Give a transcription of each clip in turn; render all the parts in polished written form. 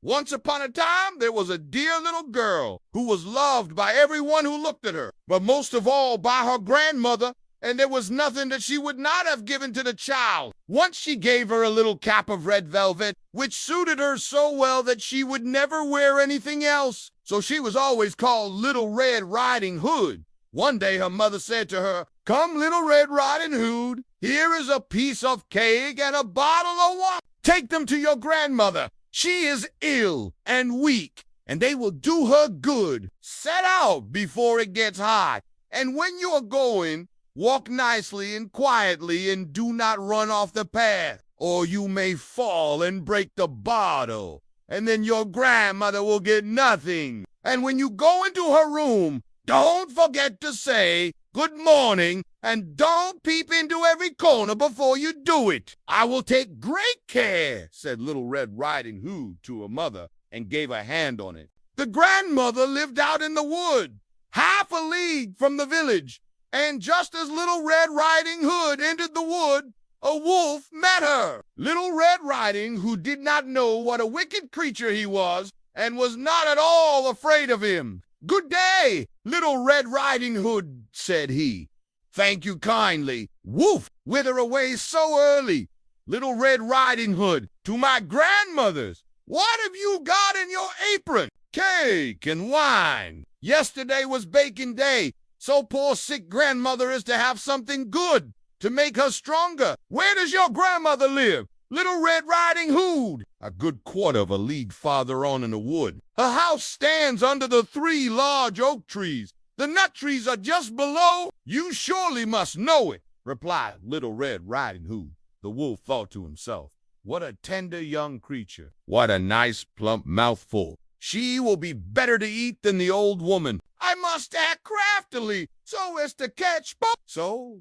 Once upon a time, there was a dear little girl who was loved by everyone who looked at her, but most of all by her grandmother, and there was nothing that she would not have given to the child. Once she gave her a little cap of red velvet, which suited her so well that she would never wear anything else. So she was always called Little Red Riding Hood. One day her mother said to her, "Come, Little Red Riding Hood, here is a piece of cake and a bottle of wine. Take them to your grandmother. She is ill and weak, and they will do her good. Set out before it gets hot, and when you are going, walk nicely and quietly, and do not run off the path, or you may fall and break the bottle, and then your grandmother will get nothing. And when you go into her room, don't forget to say good morning, and don't peep into every corner before you do it." "I will take great care," said Little Red Riding Hood to her mother, and gave a hand on it. The grandmother lived out in the wood, half a league from the village, and just as Little Red Riding Hood entered the wood, a wolf met her. Little Red Riding Hood did not know what a wicked creature he was, and was not at all afraid of him. "Good day, Little Red Riding Hood," said he. "Thank you kindly." "Wolf, whither away so early?" "Little Red Riding Hood, to my grandmother's." "What have you got in your apron?" "Cake and wine. Yesterday was baking day, so poor sick grandmother is to have something good to make her stronger." "Where does your grandmother live?" "Little Red Riding Hood." "A good quarter of a league farther on in the wood. Her house stands under the 3 large oak trees. The nut trees are just below." "You surely must know it," replied Little Red Riding Hood. The wolf thought to himself, "What a tender young creature. What a nice plump mouthful. She will be better to eat than the old woman. I must act craftily so as to catch both." So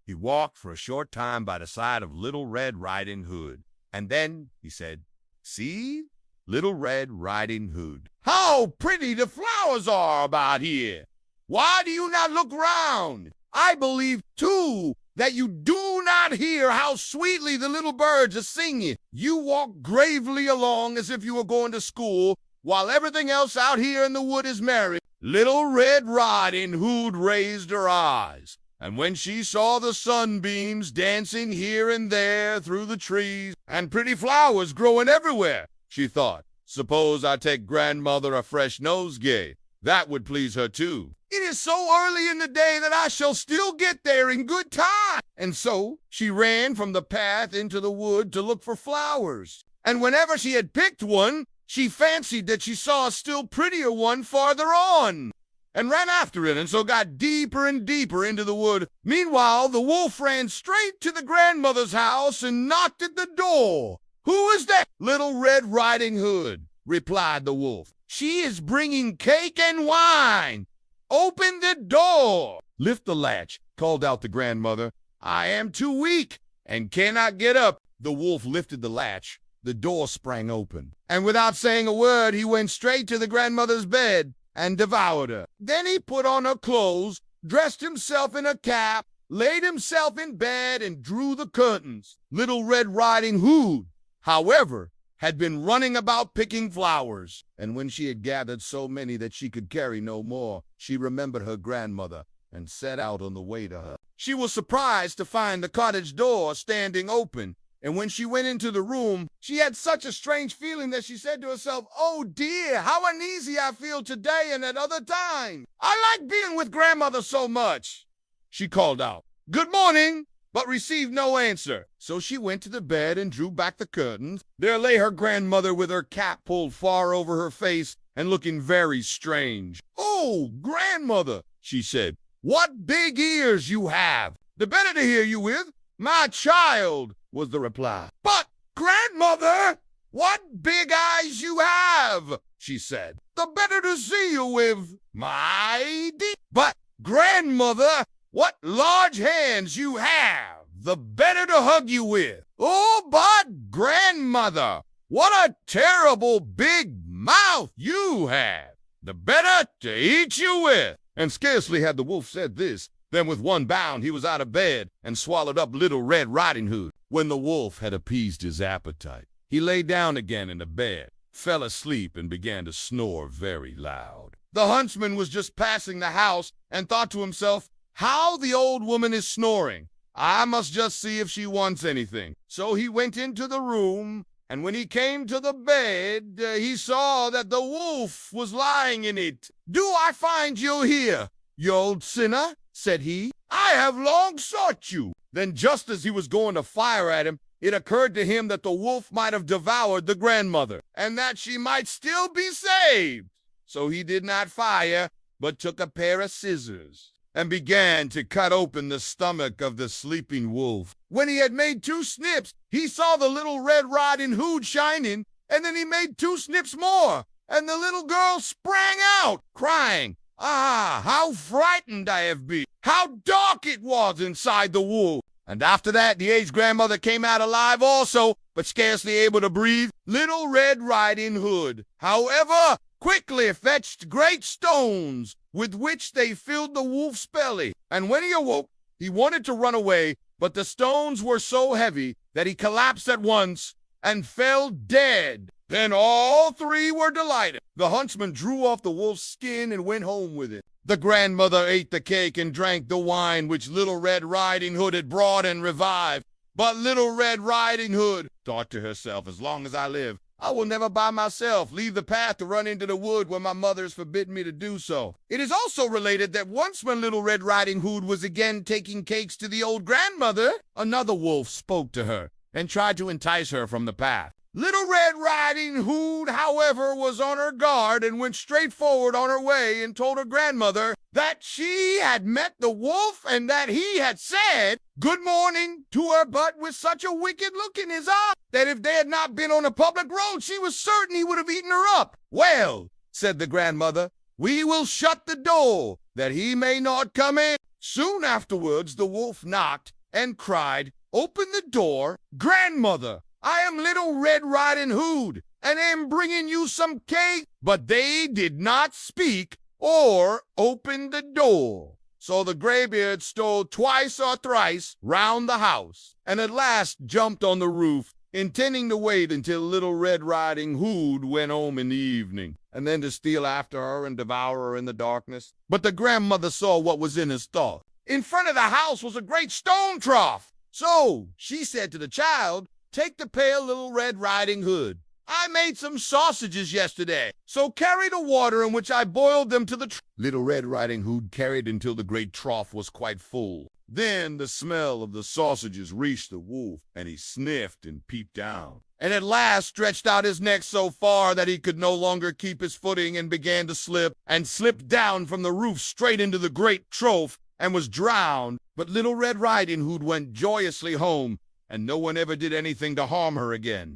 he walked for a short time by the side of Little Red Riding Hood, and then he said, "See, Little Red Riding Hood, how pretty the flowers are about here. Why do you not look round? I believe, too, that you do not hear how sweetly the little birds are singing. You walk gravely along as if you were going to school, while everything else out here in the wood is merry." Little Red Riding Hood raised her eyes, and when she saw the sunbeams dancing here and there through the trees, and pretty flowers growing everywhere, she thought, "Suppose I take grandmother a fresh nosegay. That would please her too. It is so early in the day that I shall still get there in good time." And so she ran from the path into the wood to look for flowers. And whenever she had picked one, she fancied that she saw a still prettier one farther on, and ran after it, and so got deeper and deeper into the wood. Meanwhile, the wolf ran straight to the grandmother's house and knocked at the door. "Who is that?" "Little Red Riding Hood," replied the wolf. "She is bringing cake and wine. Open the door." "Lift the latch," called out the grandmother. "I am too weak and cannot get up." The wolf lifted the latch. The door sprang open, and without saying a word, he went straight to the grandmother's bed and devoured her. Then he put on her clothes, dressed himself in a cap, laid himself in bed, and drew the curtains. Little Red Riding Hood, however, had been running about picking flowers, and when she had gathered so many that she could carry no more, she remembered her grandmother and set out on the way to her. She was surprised to find the cottage door standing open, and when she went into the room, she had such a strange feeling that she said to herself, "Oh dear, how uneasy I feel today and at other times. I like being with grandmother so much." She called out, "Good morning," but received no answer. So she went to the bed and drew back the curtains. There lay her grandmother with her cap pulled far over her face and looking very strange. "Oh, grandmother," she said, "what big ears you have! The better to hear you with." "My child," was the reply. "But, grandmother, what big eyes you have," she said. "The better to see you with." "My dear." "But, grandmother, what large hands you have, the better to hug you with." "Oh, but, grandmother, what a terrible big mouth you have, the better to eat you with." And scarcely had the wolf said this, then with one bound he was out of bed and swallowed up Little Red Riding Hood. When the wolf had appeased his appetite, he lay down again in the bed, fell asleep and began to snore very loud. The huntsman was just passing the house and thought to himself, "How the old woman is snoring. I must just see if she wants anything." So he went into the room, and when he came to the bed, he saw that the wolf was lying in it. "Do I find you here, you old sinner?" said he. "I have long sought you." Then just as he was going to fire at him, it occurred to him that the wolf might have devoured the grandmother, and that she might still be saved. So he did not fire, but took a pair of scissors and began to cut open the stomach of the sleeping wolf. When he had made 2 snips, he saw the little Red Riding Hood shining, and then he made 2 snips more, and the little girl sprang out, crying, "Ah, how frightened I have been! How dark it was inside the wolf!" And after that, the aged grandmother came out alive also, but scarcely able to breathe. Little Red Riding Hood, however, quickly fetched great stones, with which they filled the wolf's belly. And when he awoke, he wanted to run away, but the stones were so heavy that he collapsed at once and fell dead. Then all 3 were delighted. The huntsman drew off the wolf's skin and went home with it. The grandmother ate the cake and drank the wine which Little Red Riding Hood had brought and revived. But Little Red Riding Hood thought to herself, "As long as I live, I will never by myself leave the path to run into the wood when my mother has forbidden me to do so." It is also related that once when Little Red Riding Hood was again taking cakes to the old grandmother, another wolf spoke to her and tried to entice her from the path. Little Red Riding Hood, however, was on her guard and went straight forward on her way and told her grandmother that she had met the wolf and that he had said good morning to her, but with such a wicked look in his eye that if they had not been on a public road, she was certain he would have eaten her up. "Well," said the grandmother, "we will shut the door that he may not come in." Soon afterwards, the wolf knocked and cried, "Open the door, grandmother. I am Little Red Riding Hood, and am bringing you some cake." But they did not speak or open the door. So the graybeard stole twice or thrice round the house, and at last jumped on the roof, intending to wait until Little Red Riding Hood went home in the evening, and then to steal after her and devour her in the darkness. But the grandmother saw what was in his thought. In front of the house was a great stone trough. So she said to the child, "Take the pail, Little Red Riding Hood. I made some sausages yesterday, so carry the water in which I boiled them to the trough." Little Red Riding Hood carried until the great trough was quite full. Then the smell of the sausages reached the wolf, and he sniffed and peeped down, and at last stretched out his neck so far that he could no longer keep his footing and began to slip, and slipped down from the roof straight into the great trough and was drowned. But Little Red Riding Hood went joyously home, and no one ever did anything to harm her again.